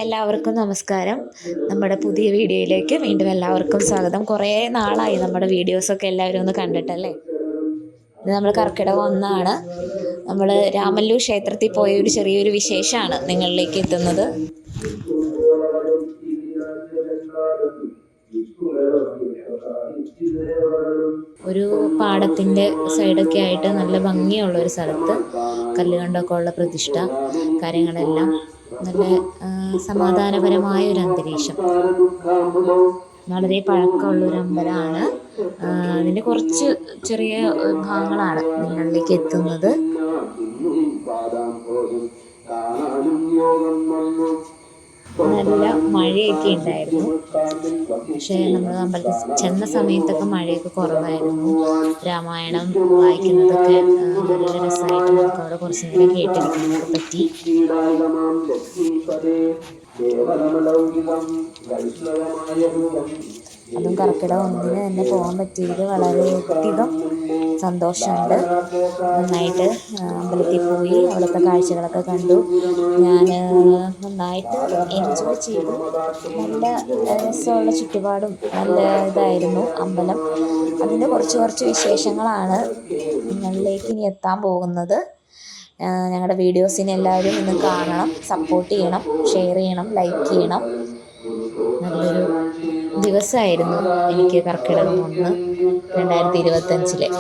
എല്ലാവർക്കും നമസ്കാരം. നമ്മുടെ പുതിയ വീഡിയോയിലേക്ക് വീണ്ടും എല്ലാവർക്കും സ്വാഗതം. കുറേ നാളായി നമ്മുടെ വീഡിയോസൊക്കെ എല്ലാവരും ഒന്ന് കണ്ടിട്ടല്ലേ. ഇത് നമ്മൾ കർക്കിടകം 1 നമ്മൾ രാമല്ലൂർ ക്ഷേത്രത്തിൽ പോയ ഒരു ചെറിയൊരു വിശേഷമാണ് നിങ്ങളിലേക്ക് എത്തുന്നത്. ഒരു പാടത്തിൻ്റെ സൈഡൊക്കെ ആയിട്ട് നല്ല ഭംഗിയുള്ളൊരു സ്ഥലത്ത് കല്ലുകണ്ടൊക്കെ ഉള്ള പ്രതിഷ്ഠ കാര്യങ്ങളെല്ലാം നല്ല സമാധാനപരമായ ഒരു അന്തരീക്ഷം. വളരെ പഴക്കമുള്ളൊരു അമ്പലമാണ്. അതിൻ്റെ കുറച്ച് ചെറിയ ഭാഗങ്ങളാണ് നിങ്ങളിലേക്ക് എത്തുന്നത്. നല്ല മഴയൊക്കെ ഉണ്ടായിരുന്നു. പക്ഷേ നമ്മൾ അമ്പലത്തിൽ ചെന്ന സമയത്തൊക്കെ മഴയൊക്കെ കുറവായിരുന്നു. രാമായണം വായിക്കുന്നതൊക്കെ നല്ല രസമായിട്ട് നമുക്ക് അവിടെ കുറച്ച് നേരം കേട്ടിരിക്കാനൊക്കെ പറ്റി. അതും കർക്കിടകം 1 തന്നെ പോകാൻ പറ്റിയതിൽ വളരെയധികം സന്തോഷമുണ്ട്. നന്നായിട്ട് അമ്പലത്തിൽ പോയി അവിടുത്തെ കാഴ്ചകളൊക്കെ കണ്ടു. ഞാൻ നന്നായിട്ട് എൻജോയ് ചെയ്തു. നല്ല രസമുള്ള ചുറ്റുപാടും നല്ല ഇതായിരുന്നു അമ്പലം. അതിൻ്റെ കുറച്ച് വിശേഷങ്ങളാണ് നിങ്ങളിലേക്ക് ഇനി എത്താൻ പോകുന്നത്. ഞങ്ങളുടെ വീഡിയോസിനെ എല്ലാവരും ഇന്ന് കാണണം, സപ്പോർട്ട് ചെയ്യണം, ഷെയർ ചെയ്യണം, ലൈക്ക് ചെയ്യണം. നല്ലൊരു ദിവസമായിരുന്നു എനിക്ക് കർക്കിടകം 1 2025.